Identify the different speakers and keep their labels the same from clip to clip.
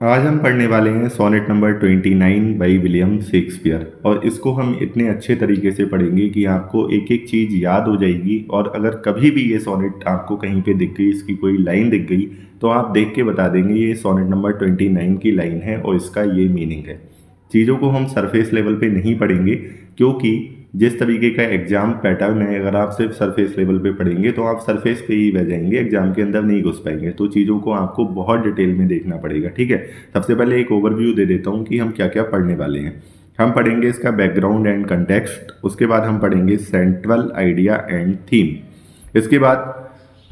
Speaker 1: आज हम पढ़ने वाले हैं sonnet number 29 by William Shakespeare. और इसको हम इतने अच्छे तरीके से पढ़ेंगे कि आपको एक एक चीज़ याद हो जाएगी। और अगर कभी भी ये सोनेट आपको कहीं पे दिख गई, इसकी कोई लाइन दिख गई, तो आप देख के बता देंगे ये सोनेट नंबर 29 की लाइन है और इसका ये मीनिंग है। चीज़ों को हम सरफेस लेवल पे नहीं पढ़ेंगे, क्योंकि जिस तरीके का एग्जाम पैटर्न है, अगर आप सिर्फ सरफेस लेवल पे पढ़ेंगे तो आप सरफेस पे ही रह जाएंगे, एग्जाम के अंदर नहीं घुस पाएंगे। तो चीज़ों को आपको बहुत डिटेल में देखना पड़ेगा, ठीक है। सबसे पहले एक ओवरव्यू दे देता हूँ कि हम क्या क्या पढ़ने वाले हैं। हम पढ़ेंगे इसका बैकग्राउंड एंड कंटेक्स्ट, उसके बाद हम पढ़ेंगे सेंट्रल आइडिया एंड थीम, इसके बाद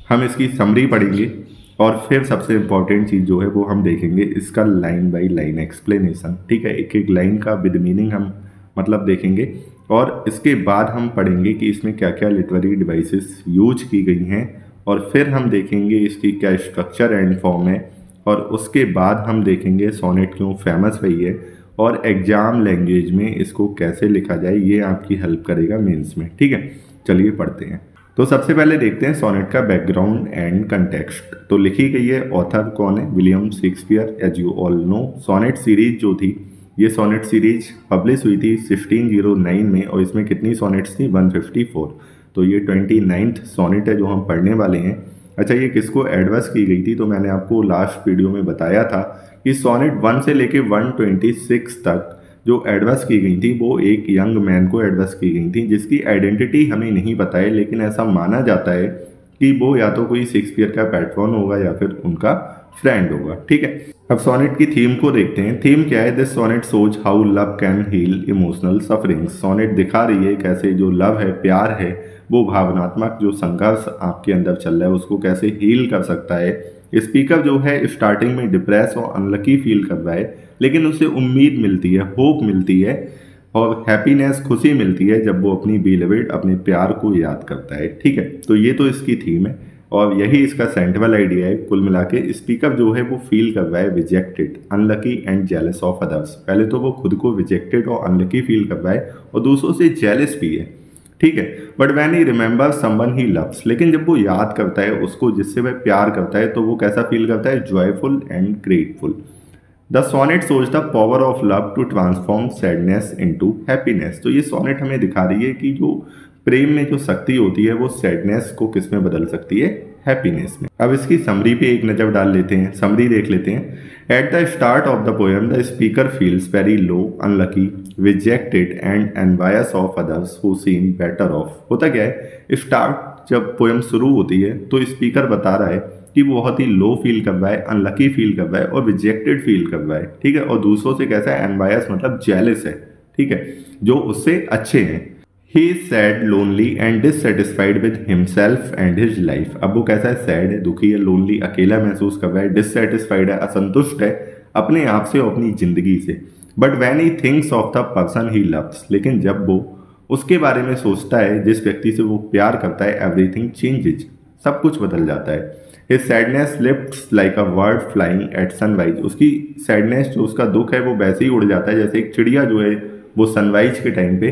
Speaker 1: हम इसकी समरी पढ़ेंगे, और फिर सबसे इम्पॉर्टेंट चीज़ जो है वो हम देखेंगे इसका लाइन बाय लाइन एक्सप्लेनेशन, ठीक है। एक एक लाइन का विद मीनिंग हम मतलब देखेंगे। और इसके बाद हम पढ़ेंगे कि इसमें क्या क्या लिटरेरी डिवाइसेस यूज की गई हैं, और फिर हम देखेंगे इसकी क्या स्ट्रक्चर एंड फॉर्म है, और उसके बाद हम देखेंगे सोनेट क्यों फेमस रही है, और एग्जाम लैंग्वेज में इसको कैसे लिखा जाए, ये आपकी हेल्प करेगा मेंस में, ठीक है। चलिए पढ़ते हैं। तो सबसे पहले देखते हैं सोनेट का बैकग्राउंड एंड कंटेक्स्ट। तो लिखी गई है, ऑथर कौन है, William Shakespeare. As you all know, sonnet series जो थी, ये सोनेट सीरीज पब्लिश हुई थी 1609 में, और इसमें कितनी सोनेट्स थी, 154। तो ये 29th सोनेट है जो हम पढ़ने वाले हैं। अच्छा, ये किसको एडवर्स की गई थी, तो मैंने आपको लास्ट वीडियो में बताया था कि सोनेट 1 से लेके 126 तक जो एडवर्स की गई थी वो एक यंग मैन को एडवर्स की गई थी, जिसकी आइडेंटिटी हमें नहीं पता है, लेकिन ऐसा माना जाता है कि वो या तो कोई शेक्सपियर का पैट्रॉन होगा या फिर उनका फ्रेंड होगा, ठीक है। अब सोनेट की थीम को देखते हैं। थीम क्या है, this sonnet shows how love can heal emotional sufferings. Sonnet दिखा रही है कैसे जो लव है, प्यार है, वो भावनात्मक जो संघर्ष आपके अंदर चल रहा है उसको कैसे हील कर सकता है। स्पीकर जो है स्टार्टिंग में डिप्रेस और अनलकी फील कर रहा है, लेकिन उसे उम्मीद मिलती है, होप मिलती है, और हैप्पीनेस, खुशी मिलती है जब वो अपनी बीलवेड, अपने प्यार को याद करता है, ठीक है। तो ये तो इसकी थीम है, और यही इसका सेंट्रल आइडिया है। कुल मिला के स्पीकर जो है वो फील कर रहा है rejected, unlucky and jealous of others. पहले तो वो खुद को रिजेक्टेड और अनलकी फील कर रहा है, और दूसरों से जेलस भी है, ठीक है। But when he remember someone he loves, लेकिन जब वो याद करता है उसको जिससे वह प्यार करता है, तो वो कैसा फील करता है, joyful and grateful. The sonnet shows the power of love to transform sadness into happiness. तो ये सोनेट हमें दिखा रही है कि जो प्रेम में जो शक्ति होती है वो सैडनेस को किस में बदल सकती है, हैप्पीनेस में। अब इसकी समरी पे एक नज़र डाल लेते हैं, समरी देख लेते हैं। At the start of the poem the speaker feels very low, unlucky, rejected and envious of others who seem better off. होता क्या है, स्टार्ट जब पोएम शुरू होती है तो स्पीकर बता रहा है कि वो बहुत ही लो फील कर रहा है, अनलकी फील कर रहा है और रिजेक्टेड फील कर रहा है, ठीक है। और दूसरों से कैसा है, एनवायस मतलब जेलस है, ठीक है, जो उससे अच्छे हैं। He is sad, lonely and dissatisfied with himself and his life. अब वो कैसा है, सैड है, दुखी है, लोनली अकेला महसूस कर रहा है, डिससेटिस्फाइड है, असंतुष्ट है अपने आप से और अपनी जिंदगी से। But when he thinks of the person he loves, लेकिन जब वो उसके बारे में सोचता है जिस व्यक्ति से वो प्यार करता है, एवरीथिंग चेंजेज, सब कुछ बदल जाता है। His sadness lifts like a bird flying at sunrise। उसकी सैडनेस जो उसका दुख है वो वैसे ही उड़ जाता है जैसे एक चिड़िया जो है वो सनराइज के टाइम पे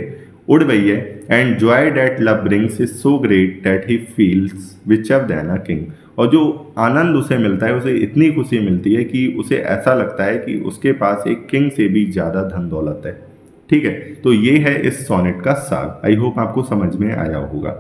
Speaker 1: उड़ रही है। And joy that love brings is so great that he feels richer than a king. और जो आनंद उसे मिलता है, उसे इतनी खुशी मिलती है कि उसे ऐसा लगता है कि उसके पास एक किंग से भी ज़्यादा धन दौलत है, ठीक है। तो ये है इस सोनेट का सार। आई होप आपको समझ में आया होगा।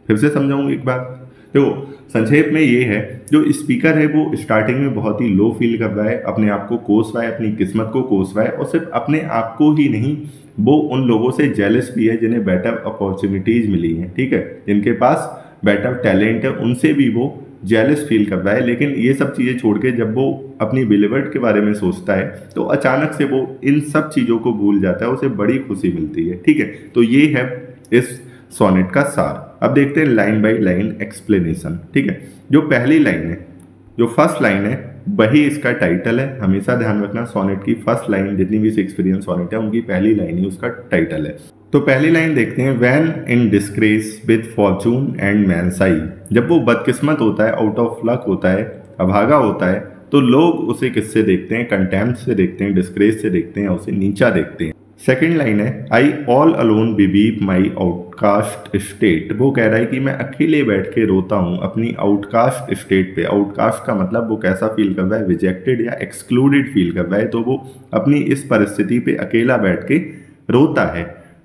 Speaker 1: फिर से समझाऊँ एक बार। तो संक्षेप में ये है, जो स्पीकर है वो स्टार्टिंग में बहुत ही लो फील कर रहा है, अपने आप को कोस रहा है, अपनी किस्मत को कोस रहा है, और सिर्फ अपने आप को ही नहीं, वो उन लोगों से जेलस भी है जिन्हें बेटर अपॉर्चुनिटीज मिली हैं, ठीक है, जिनके पास बेटर टैलेंट है, उनसे भी वो जेलस फील कर रहा है। लेकिन ये सब चीज़ें छोड़ के जब वो अपनी बिलीवर्ड के बारे में सोचता है तो अचानक से वो इन सब चीज़ों को भूल जाता है, उसे बड़ी खुशी मिलती है, ठीक है। तो ये है इस सोनेट का सार। अब देखते हैं लाइन बाय लाइन एक्सप्लेनेशन, ठीक है। जो पहली लाइन है, जो फर्स्ट लाइन है, वही इसका टाइटल है। हमेशा ध्यान रखना, सोनेट की फर्स्ट लाइन, जितनी भी शेक्सपियरियन सोनेट है उनकी पहली लाइन ही उसका टाइटल है। तो पहली लाइन देखते हैं, when in disgrace with fortune and men's eyes. जब वो बदकिस्मत होता है, आउट ऑफ लक होता है, अभागा होता है, तो लोग उसे किससे देखते हैं? कंटेम्प्ट से देखते हैं, डिस्ग्रेस से देखते हैं, उसे नीचा देखते हैं। सेकेंड लाइन है, आई ऑल अलोन बिबीप माई आउटकास्ट स्टेट। वो कह रहा है कि मैं अकेले बैठ के रोता हूँ अपनी आउटकास्ट स्टेट पे। आउटकास्ट का मतलब वो कैसा फील कर रहा है? रिजेक्टेड या एक्सक्लूडेड फील कर रहा है, तो वो अपनी इस परिस्थिति पे अकेला बैठ के रोता है।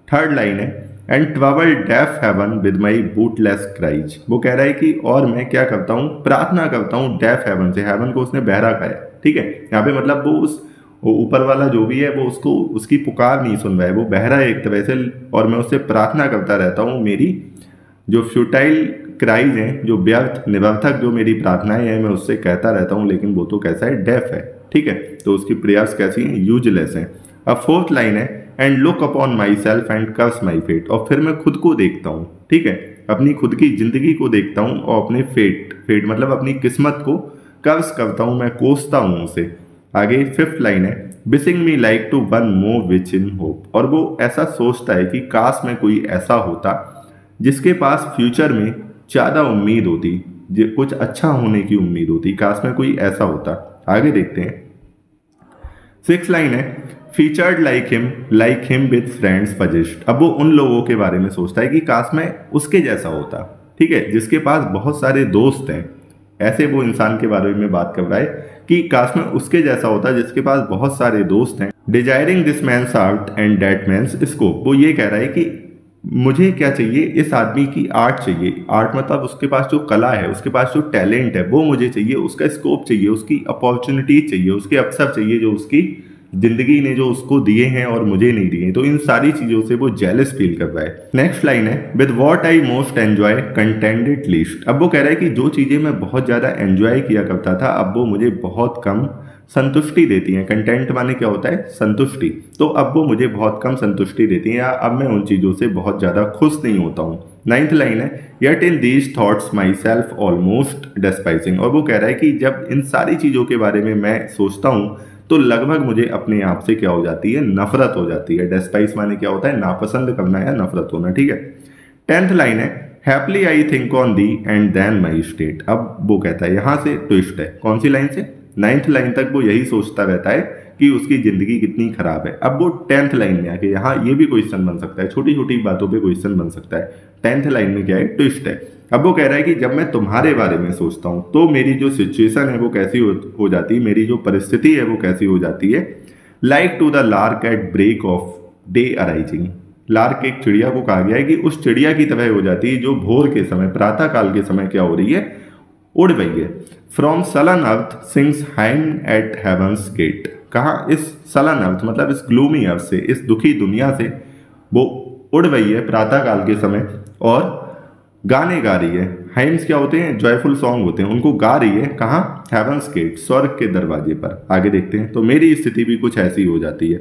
Speaker 1: थर्ड लाइन है, and trouble deaf heaven with my bootless cries. वो कह रहा है कि और मैं क्या करता हूँ? प्रार्थना करता हूँ डेफ हेवन से। हेवन को उसने बहरा कहा है, ठीक है। यहाँ पे मतलब वो ऊपर वाला जो भी है वो उसको उसकी पुकार नहीं सुन रहा है, वो बहरा है एक तरह से, और मैं उससे प्रार्थना करता रहता हूँ। मेरी जो फ्यूटाइल क्राइज हैं, जो व्यर्थ निरर्थक जो मेरी प्रार्थनाएं हैं, मैं उससे कहता रहता हूँ, लेकिन वो तो कैसा है? डेफ है, ठीक है। तो उसकी प्रयास कैसी हैं? यूजलेस हैं। अब फोर्थ लाइन है, and look upon myself and curse my fate. और फिर मैं खुद को देखता हूँ, ठीक है, अपनी खुद की जिंदगी को देखता हूँ और अपने फेट मतलब अपनी किस्मत को कर्स करता हूँ, मैं कोसता हूँ उसे। आगे फिफ्थ लाइन है, wishing me like to one more rich in hope. और वो ऐसा सोचता है कि काश में कोई ऐसा होता जिसके पास फ्यूचर में ज़्यादा उम्मीद होती, कुछ अच्छा होने की उम्मीद होती, काश में कोई ऐसा होता। आगे देखते हैं। सिक्स लाइन है, featured like him with friends suggest. अब वो उन लोगों के बारे में सोचता है कि काश मैं उसके जैसा होता, ठीक है, जिसके पास बहुत सारे दोस्त हैं। ऐसे वो इंसान के बारे में बात कर रहा है कि काश में उसके जैसा होता जिसके पास बहुत सारे दोस्त हैं। Desiring this man's art and that man's scope. वो ये कह रहा है कि मुझे क्या चाहिए? इस आदमी की आर्ट चाहिए। आर्ट मतलब उसके पास जो कला है, उसके पास जो टैलेंट है, वो मुझे चाहिए। उसका स्कोप चाहिए, उसकी अपॉर्चुनिटी चाहिए, उसके अवसर चाहिए जो उसकी जिंदगी ने जो उसको दिए हैं और मुझे नहीं दिए। तो इन सारी चीजों से वो जेलस फील कर रहा है। नेक्स्ट लाइन है, with what I most enjoy contented least. अब वो कह रहा है कि जो चीजें मैं बहुत ज्यादा एंजॉय किया करता था, अब वो मुझे बहुत कम संतुष्टि देती हैं। कंटेंट माने क्या होता है? संतुष्टि। तो अब वो मुझे बहुत कम संतुष्टि देती हैं, या अब मैं उन चीजों से बहुत ज्यादा खुश नहीं होता हूँ। नाइन्थ लाइन है, yet in these thoughts myself almost despising. और वो कह रहा है कि जब इन सारी चीजों के बारे में मैं सोचता हूँ तो लगभग मुझे अपने आप से क्या हो जाती है? नफरत हो जाती है। डेस्पाइस माने क्या होता है? नापसंद करना या नफरत होना, ठीक है। टेंथ लाइन है, happily I think on thee and then my state. अब वो कहता है, यहां से ट्विस्ट है। कौन सी लाइन से? नाइन्थ लाइन तक वो यही सोचता रहता है कि उसकी जिंदगी कितनी खराब है। अब वो टेंथ लाइन में आके, यहाँ ये भी क्वेश्चन बन सकता है, छोटी छोटी बातों पे क्वेश्चन बन सकता है। टेंथ लाइन में क्या है? ट्विस्ट है। अब वो कह रहा है कि जब मैं तुम्हारे बारे में सोचता हूं तो मेरी जो सिचुएशन है वो कैसी हो जाती है, मेरी जो परिस्थिति है वो कैसी हो जाती है। Like to the lark at break of day arising. Lark एक चिड़िया को कहा गया है कि उस चिड़िया की तरह हो जाती है जो भोर के समय, प्रातः काल के समय क्या हो रही है? उड़ रही है। From sullen earth sings hymns at heaven's gate. कहा? इस सलन अर्थ मतलब इस ग्लूमी अर्थ से, इस दुखी दुनिया से वो उड़ रही है प्रातः काल के समय और गाने गा रही है। हाइम्स क्या होते हैं? जॉयफुल सॉन्ग होते हैं। उनको गा रही है कहाँ? हेवंस गेट, स्वर्ग के दरवाजे पर। आगे देखते हैं। तो मेरी स्थिति भी कुछ ऐसी हो जाती है।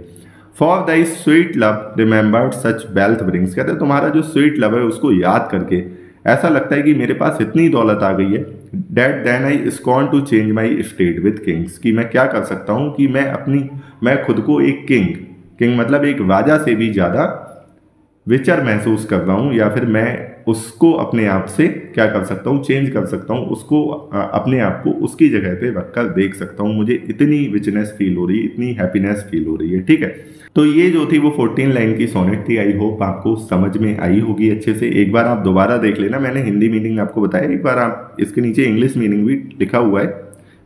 Speaker 1: For thy sweet love remembered such wealth brings. कहते हैं तुम्हारा जो स्वीट लव है उसको याद करके ऐसा लगता है कि मेरे पास इतनी दौलत आ गई है। That then I scorn to change my state with kings. कि मैं क्या कर सकता हूँ कि मैं खुद को एक किंग मतलब एक राजा से भी ज्यादा विचर महसूस कर रहा हूँ, या फिर मैं उसको अपने आप से क्या कर सकता हूँ? चेंज कर सकता हूँ। उसको अपने आप को उसकी जगह पे रखकर देख सकता हूँ। मुझे इतनी विचनेस फील हो रही है, इतनी हैप्पीनेस फील हो रही है, ठीक है। तो ये जो थी वो 14 लाइन की सोनेट थी। आई होप आपको समझ में आई होगी अच्छे से। एक बार आप दोबारा देख लेना, मैंने हिंदी मीनिंग आपको बताया। एक बार आप इसके नीचे इंग्लिश मीनिंग भी लिखा हुआ है,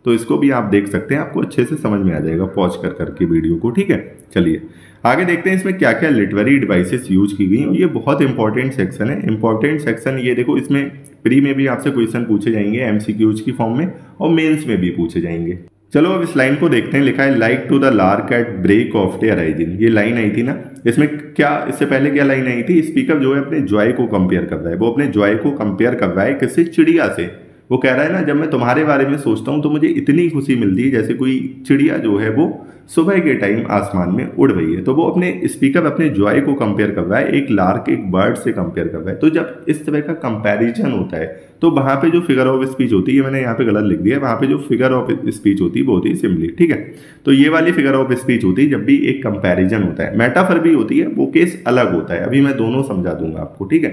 Speaker 1: तो इसको भी आप देख सकते हैं, आपको अच्छे से समझ में आ जाएगा पॉज कर करके वीडियो को, ठीक है। चलिए आगे देखते हैं इसमें क्या क्या लिटरेरी डिवाइसेस यूज की गई। ये बहुत इंपॉर्टेंट सेक्शन है। इंपॉर्टेंट सेक्शन ये देखो, इसमें प्री में भी आपसे क्वेश्चन पूछे जाएंगे एमसीक्यूज की फॉर्म में, और मेंस में भी पूछे जाएंगे। चलो अब इस लाइन को देखते हैं। लिखा है like to the lark at break of day arising. ये लाइन आई थी ना, इसमें क्या, इससे पहले क्या लाइन आई थी? स्पीकर जो है अपने जॉय को कंपेयर कर रहा है। वो अपने जॉय को कंपेयर कर रहा है किससे? चिड़िया से। वो कह रहा है ना, जब मैं तुम्हारे बारे में सोचता हूँ तो मुझे इतनी खुशी मिलती है जैसे कोई चिड़िया जो है वो सुबह के टाइम आसमान में उड़ रही है। तो वो अपने स्पीकर अपने जॉय को कंपेयर कर रहा है एक लार्क एक बर्ड से कंपेयर कर रहा है। तो जब इस तरह का कंपैरिजन होता है तो वहाँ पे जो फिगर ऑफ स्पीच होती है, मैंने यहाँ पे गलत लिख दिया है, वहाँ पे जो फिगर ऑफ स्पीच होती है वो होती है सिमिली, ठीक है। तो ये वाली फिगर ऑफ स्पीच होती है जब भी एक कंपैरिजन होता है। मेटाफर भी होती है, वो केस अलग होता है, अभी मैं दोनों समझा दूंगा आपको, ठीक है।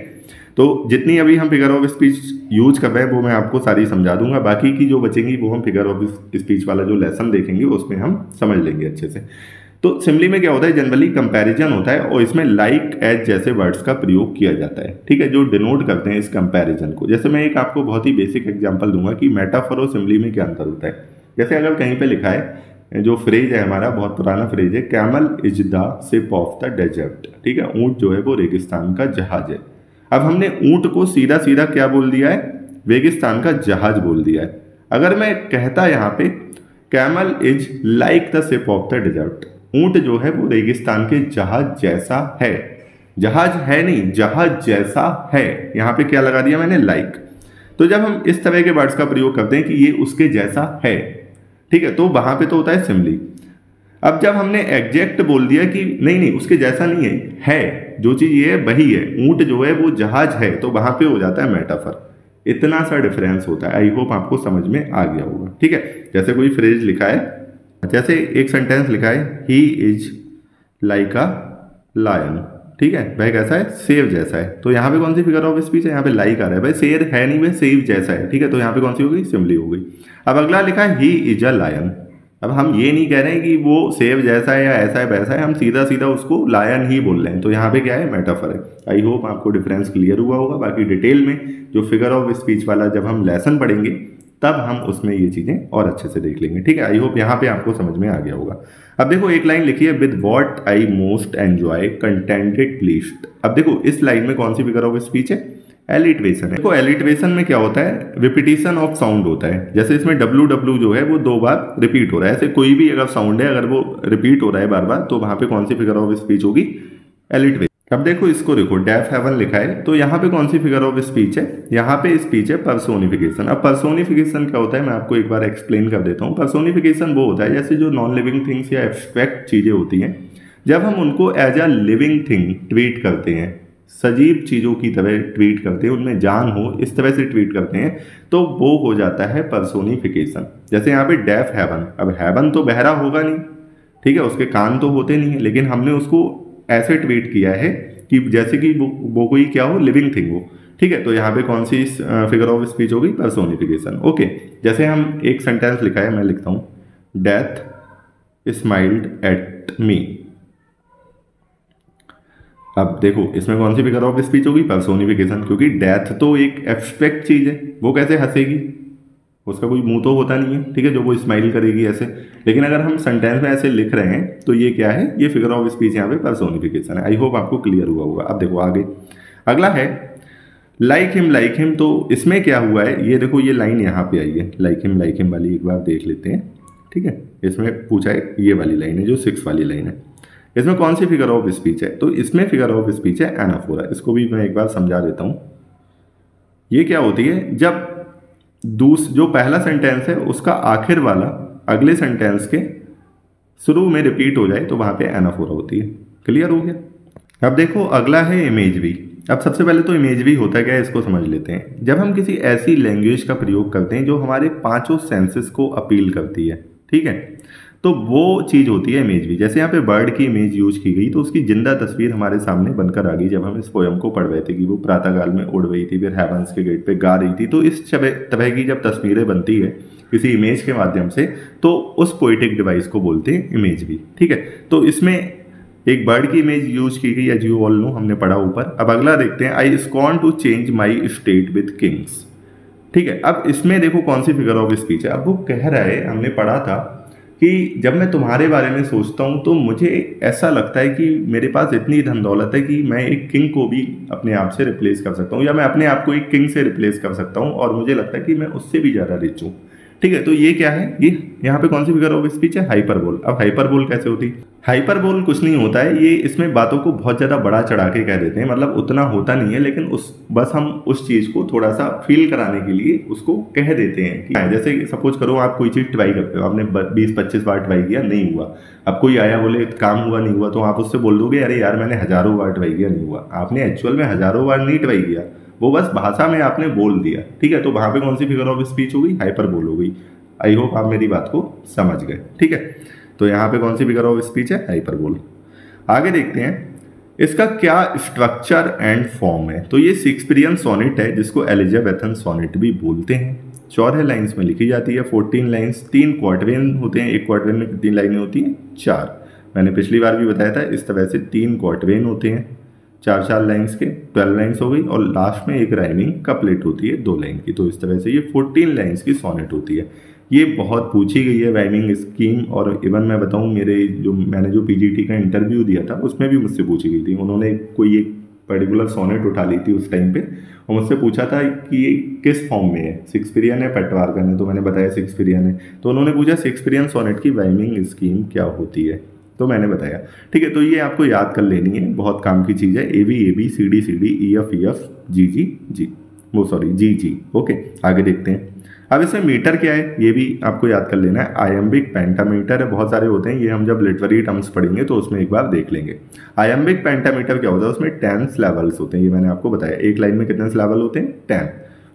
Speaker 1: तो जितनी अभी हम फिगर ऑफ स्पीच यूज कर रहे हैं वो मैं आपको सारी समझा दूंगा, बाकी की जो बचेंगी वो हम फिगर ऑफ स्पीच वाला जो लेसन देखेंगे उसमें हम समझ लेंगे अच्छे से। तो सिमिली में क्या होता है, जनरली कंपैरिजन होता है और इसमें लाइक एज जैसे वर्ड्स का प्रयोग किया जाता है, ठीक है, जो डिनोट करते हैं इस कंपैरिजन को। जैसे मैं एक आपको बहुत ही बेसिक एग्जांपल दूंगा कि मेटाफर और सिमिली में क्या अंतर होता है। जैसे अगर कहीं पे लिखा है, जो फ्रेज है हमारा बहुत पुराना फ्रेज है, camel is the ship of the desert, ठीक है, ऊंट जो है वो रेगिस्तान का जहाज है। अब हमने ऊंट को सीधा सीधा क्या बोल दिया है, रेगिस्तान का जहाज बोल दिया है। अगर मैं कहता यहाँ पे camel is like the ship of the desert, ऊंट जो है वो रेगिस्तान के जहाज जैसा है, जहाज है नहीं जहाज जैसा है, यहाँ पे क्या लगा दिया मैंने, लाइक। तो जब हम इस तरह के वर्ड्स का प्रयोग करते हैं कि ये उसके जैसा है, ठीक है, तो वहां पे तो होता है सिमिली। अब जब हमने एग्जैक्ट बोल दिया कि नहीं नहीं उसके जैसा नहीं है जो चीज ये है वही है, ऊंट जो है वो जहाज है, तो वहां पे हो जाता है मेटाफर। इतना सा डिफरेंस होता है, आई होप आपको समझ में आ गया होगा, ठीक है। जैसे कोई फ्रेज लिखा है, जैसे एक सेंटेंस लिखा है, he is like a lion, ठीक है, वह कैसा है, शेर जैसा है। तो यहाँ पे कौन सी फिगर ऑफ स्पीच है, यहाँ पे लाइक आ रहा है, भाई शेर है नहीं, वह शेर जैसा है, ठीक है, तो यहाँ पे कौन सी हो गई, सिमिली हो गई। अब अगला लिखा है ही इज अ लायन। अब हम ये नहीं कह रहे हैं कि वो शेर जैसा है या ऐसा है वैसा है, हम सीधा सीधा उसको लायन ही बोल रहे हैं, तो यहाँ पे क्या है, मेटाफर है। आई होप आपको डिफरेंस क्लियर हुआ होगा। बाकी डिटेल में जो फिगर ऑफ स्पीच वाला जब हम लेसन पढ़ेंगे तब हम उसमें ये चीज़ें और अच्छे से देख लेंगे, ठीक है। आई होप यहाँ पे आपको समझ में आ गया होगा। अब देखो एक लाइन लिखी है, with what I most enjoy contented pleased. अब देखो इस लाइन में कौन सी फिगर ऑफ स्पीच है, एलिट्रेशन है। देखो एलिट्रेशन में क्या होता है, रिपीटिशन ऑफ साउंड होता है। जैसे इसमें डब्ल्यू जो है वो 2 बार रिपीट हो रहा है, ऐसे कोई भी अगर साउंड है अगर वो रिपीट हो रहा है बार बार, तो वहां पे कौन सी फिगर ऑफ स्पीच होगी, एलिट्रेशन। अब देखो इसको देखो, डेफ हेवन लिखा है, तो यहाँ पे कौन सी फिगर ऑफ स्पीच है, यहाँ पे स्पीच है पर्सोनिफिकेशन। अब पर्सोनिफिकेशन क्या होता है मैं आपको एक बार एक्सप्लेन कर देता हूँ। पर्सोनिफिकेशन वो होता है जैसे जो नॉन लिविंग थिंग्स या एब्स्ट्रैक्ट चीजें होती हैं, जब हम उनको as a living thing treat करते हैं, सजीव चीजों की तरह ट्रीट करते हैं, उनमें जान हो इस तरह से ट्रीट करते हैं, तो वो हो जाता है पर्सोनिफिकेशन। जैसे यहाँ पे डेफ हेवन, अब हेवन तो बहरा होगा नहीं, ठीक है, उसके कान तो होते नहीं है, लेकिन हमने उसको ऐसे ट्रीट किया है कि जैसे कि वो कोई क्या हो, लिविंग थिंग हो, ठीक है। तो यहाँ पे कौन सी फिगर ऑफ स्पीच होगी, पर्सोनिफिकेशन, ओके। जैसे हम एक सेंटेंस लिखा है, मैं लिखता हूँ, डेथ स्माइल्ड एट मी। अब देखो इसमें कौन सी फिगर ऑफ स्पीच होगी, पर्सोनिफिकेशन, क्योंकि डेथ तो एक एब्स्ट्रैक्ट चीज है, वो कैसे हंसेगी, उसका कोई मुंह तो होता नहीं है, ठीक है, जो वो स्माइल करेगी ऐसे। लेकिन अगर हम सेंटेंस में ऐसे लिख रहे हैं तो ये क्या है, ये फिगर ऑफ स्पीच यहाँ पे पर्सोनिफिकेशन है। आई होप आपको क्लियर हुआ होगा। अब देखो आगे अगला है लाइक हिम, तो इसमें क्या हुआ है, ये देखो ये लाइन यहाँ पे आई है, लाइक हिम वाली एक बार देख लेते हैं, ठीक है। इसमें पूछा है, ये वाली लाइन है जो 6 वाली लाइन है, इसमें कौन सी फिगर ऑफ स्पीच है, तो इसमें फिगर ऑफ स्पीच है एनाफोरा। इसको भी मैं एक बार समझा देता हूं। ये क्या होती है, जब जो पहला सेंटेंस है उसका आखिर वाला अगले सेंटेंस के शुरू में रिपीट हो जाए तो वहां पे एनाफोरा होती है। क्लियर हो गया। अब देखो अगला है इमेजरी। अब सबसे पहले तो इमेजरी होता क्या है इसको समझ लेते हैं। जब हम किसी ऐसी लैंग्वेज का प्रयोग करते हैं जो हमारे 5 सेंसेस को अपील करती है, ठीक है, तो वो चीज़ होती है इमेजरी। जैसे यहाँ पे बर्ड की इमेज यूज की गई, तो उसकी जिंदा तस्वीर हमारे सामने बनकर आ गई जब हम इस पोयम को पढ़ रहे थे कि वो प्रातःकाल में उड़ रही थी, फिर हेवंस के गेट पे गा रही थी। तो इस तरह की जब तस्वीरें बनती है किसी इमेज के माध्यम से, तो उस पोइटिक डिवाइस को बोलते हैं इमेजरी, ठीक है। तो इसमें एक बर्ड की इमेज यूज की गई, एज यू ऑल नो, हमने पढ़ा ऊपर। अब अगला देखते हैं, I scorn to change my state with kings, ठीक है। अब इसमें देखो कौन सी फिगर ऑफ स्पीच है। अब वो कह रहा है, हमने पढ़ा था कि जब मैं तुम्हारे बारे में सोचता हूँ तो मुझे ऐसा लगता है कि मेरे पास इतनी धन दौलत है कि मैं एक किंग को भी अपने आप से रिप्लेस कर सकता हूँ, या मैं अपने आप को एक किंग से रिप्लेस कर सकता हूँ, और मुझे लगता है कि मैं उससे भी ज़्यादा रिच हूँ, ठीक है, तो ये क्या है, ये यहाँ पे कौन सी फिगर ऑफ स्पीच है, हाइपरबोल। अब हाइपरबोल कैसे होती है, हाइपरबोल कुछ नहीं होता है, ये इसमें बातों को बहुत ज़्यादा बड़ा चढ़ा के कह देते हैं, मतलब उतना होता नहीं है, लेकिन बस हम उस चीज़ को थोड़ा सा फील कराने के लिए उसको कह देते हैं कि जैसे सपोज करो आप कोई चीज़ ट्राई करते हो, आपने 20-25 बार ट्राई किया, नहीं हुआ, अब कोई आया बोले काम हुआ नहीं हुआ, तो आप उससे बोल दोगे अरे यार मैंने हज़ारों बार ट्राई किया नहीं हुआ, आपने एक्चुअल में हज़ारों बार नहीं ट्राई किया, वो बस भाषा में आपने बोल दिया। ठीक है, तो वहाँ पे कौन सी फिगर ऑफ स्पीच हो गई, हाइपरबोल हो गई। आई होप आप मेरी बात को समझ गए। ठीक है, तो यहाँ पे कौन सी फिगर ऑफ स्पीच है, हाइपरबोल। आगे देखते हैं इसका क्या स्ट्रक्चर एंड फॉर्म है। तो ये शेक्सपियरियन सोनेट है जिसको एलिजाबेथन सोनेट भी बोलते हैं। 14 लाइन्स में लिखी जाती है, 14 लाइन्स, 3 क्वार्टरेन होते हैं, एक क्वार्टरेन में कितनी लाइनें होती हैं, 4। मैंने पिछली बार भी बताया था, इस तरह से 3 क्वार्टरेन होते हैं, 4-4 लाइन्स के, 12 लाइन्स हो गई, और लास्ट में एक राइमिंग कपलेट होती है 2 लाइन की। तो इस तरह से ये 14 लाइन्स की सोनेट होती है। ये बहुत पूछी गई है राइमिंग स्कीम, और इवन मैं बताऊं मैंने जो पीजीटी का इंटरव्यू दिया था उसमें भी मुझसे पूछी गई थी। उन्होंने कोई एक पर्टिकुलर सोनेट उठा ली थी उस टाइम पे, और मुझसे पूछा था कि ये किस फॉर्म में है, शेक्सपियरियन है पेट्रार्कन है, तो मैंने बताया शेक्सपियरियन है। तो उन्होंने पूछा शेक्सपियरियन सोनेट की राइमिंग स्कीम क्या होती है, तो मैंने बताया। ठीक है, तो ये आपको याद कर लेनी है, बहुत काम की चीज़ है। AB CD CD EF EF GG GG। Okay, आगे देखते हैं। अब इसमें मीटर क्या है ये भी आपको याद कर लेना है। आयम्बिक पेंटामीटर है, बहुत सारे होते हैं, ये हम जब लिटरेरी टर्म्स पढ़ेंगे तो उसमें एक बार देख लेंगे। आयम्बिक पेंटामीटर क्या होता है, उसमें 10 स्लैबल्स होते हैं, ये मैंने आपको बताया। एक लाइन में कितने स्लैबल होते हैं, 10।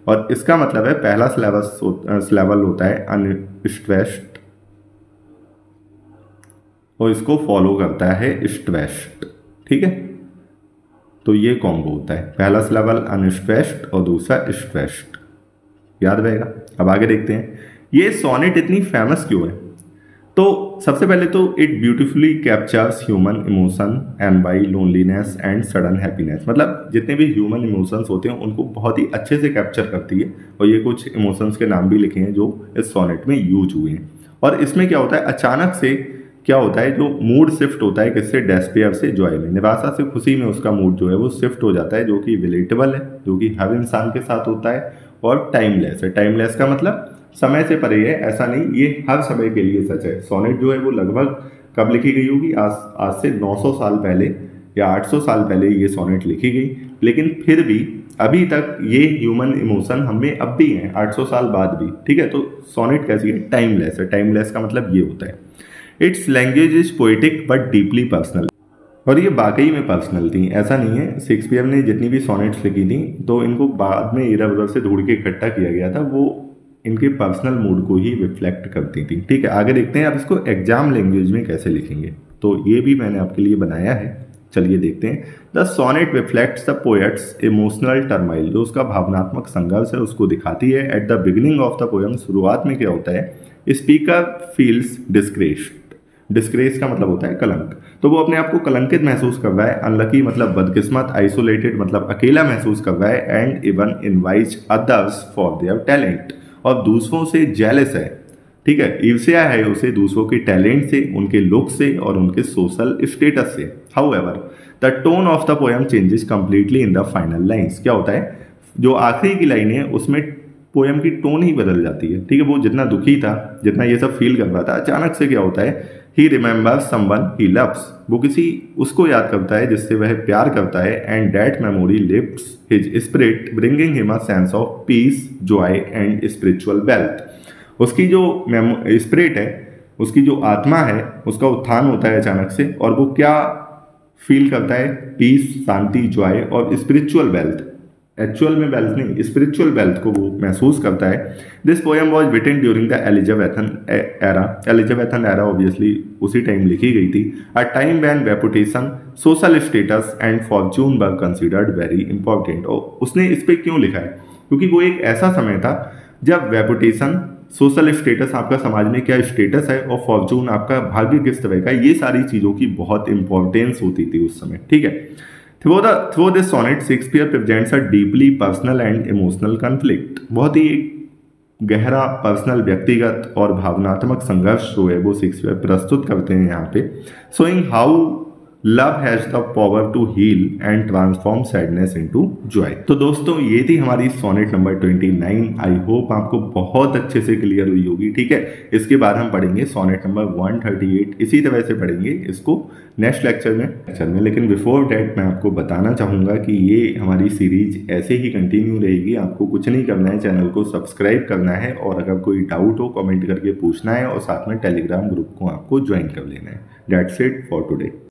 Speaker 1: और इसका मतलब है पहला स्लैबल होता है अनस्ट्रेस्ड, और इसको फॉलो करता है स्ट्रेस्ड। ठीक है, तो ये कॉम्बो होता है, पहला स्लैबल अनस्ट्रेस्ड और दूसरा स्ट्रेस्ड, याद रहेगा। अब आगे देखते हैं ये सोनेट इतनी फेमस क्यों है। तो सबसे पहले तो it beautifully captures human emotion and by loneliness and sudden happiness, मतलब जितने भी ह्यूमन इमोशंस होते हैं उनको बहुत ही अच्छे से कैप्चर करती है। और ये कुछ इमोशंस के नाम भी लिखे हैं जो इस सोनेट में यूज हुए हैं। और इसमें क्या होता है, अचानक से क्या होता है, जो मूड शिफ्ट होता है किससे, डेस्पेयर से जॉय में, निराशा से खुशी में उसका मूड जो है वो शिफ्ट हो जाता है, जो कि रिलेटेबल है, जो कि हर इंसान के साथ होता है, और टाइमलेस है। टाइमलेस का मतलब समय से परे है, ऐसा नहीं, ये हर समय के लिए सच है। सोनेट जो है वो लगभग कब लिखी गई होगी, आज से 900 साल पहले या 800 साल पहले ये सोनेट लिखी गई, लेकिन फिर भी अभी तक ये ह्यूमन इमोशन हमें अब भी हैं 800 साल बाद भी। ठीक है, तो सोनेट कैसी है, टाइमलेस है। टाइमलेस का मतलब ये होता है it's language is poetic but deeply personal, और ये वाकई में पर्सनल थी, ऐसा नहीं है। शेक्सपियर ने जितनी भी सोनेट्स लिखी थी तो इनको बाद में इधर उधर से ढूंढ के इकट्ठा किया गया था, वो इनके पर्सनल मूड को ही रिफ्लेक्ट करती थी। ठीक है, आगे देखते हैं आप इसको एग्जाम लैंग्वेज में कैसे लिखेंगे, तो ये भी मैंने आपके लिए बनाया है, चलिए देखते हैं। The sonnet reflects the poet's emotional turmoil, जो उसका भावनात्मक संघर्ष है उसको दिखाती है। At the beginning of the poem, शुरुआत में क्या होता है, स्पीकर फील्स डिस्ग्रेस्ड, डिस्ग्रेस का मतलब होता है कलंक, तो वो अपने आप को कलंकित महसूस कर रहा है। अनलकी मतलब बदकिस्मत, आइसोलेटेड मतलब अकेला महसूस कर रहा है, and even invites others for their talent, और दूसरों से जेलस है। ठीक है, ईर्ष्या है उसे दूसरों के टैलेंट से, उनके लुक से और उनके सोशल स्टेटस से। However the tone of the poem changes completely in the final lines. क्या होता है, जो आखिरी की लाइन है उसमें पोएम की टोन ही बदल जाती है। ठीक है, वो जितना दुखी था, जितना ये सब फील कर रहा था, अचानक से क्या होता है, he remembers someone he loves, वो किसी उसको याद करता है जिससे वह प्यार करता है, and that memory lifts his spirit bringing him a sense of peace, Joy and spiritual wealth. उसकी जो स्पिरिट है, उसकी जो आत्मा है, उसका उत्थान होता है अचानक से, और वो क्या फील करता है, पीस, शांति, जॉय और स्पिरिचुअल वेल्थ। एक्चुअल में वेल्थ नहीं, स्पिरिचुअल वेल्थ को वो महसूस करता है। This poem was written during the Elizabethan era. Elizabethan era obviously उसी टाइम लिखी गई थी। A time when reputation, social status and fortune were considered very important. और उसने इस पर क्यों लिखा है, क्योंकि वो एक ऐसा समय था जब रेपुटेशन, सोशल स्टेटस, आपका समाज में क्या स्टेटस है, और फॉर्च्यून, आपका भाग्य किस तरह का, ये सारी चीज़ों की बहुत इंपॉर्टेंस होती थी उस समय। ठीक है, Through this sonnet, Shakespeare presents a deeply personal and emotional conflict. बहुत ही गहरा पर्सनल, व्यक्तिगत और भावनात्मक संघर्ष जो है वो शेक्सपियर प्रस्तुत करते हैं यहाँ पे। Showing how love has the power to heal and transform sadness into joy. तो दोस्तों ये थी हमारी सोनेट नंबर 29। आई होप आपको बहुत अच्छे से क्लियर हुई होगी। ठीक है, इसके बाद हम पढ़ेंगे सोनेट नंबर 138। इसी तरह से पढ़ेंगे इसको नेक्स्ट लेक्चर में। लेकिन बिफोर डैट मैं आपको बताना चाहूँगा कि ये हमारी सीरीज ऐसे ही कंटिन्यू रहेगी। आपको कुछ नहीं करना है, चैनल को सब्सक्राइब करना है और अगर कोई डाउट हो कमेंट करके पूछना है और साथ में टेलीग्राम ग्रुप को आपको ज्वाइन कर लेना है। That's it for today.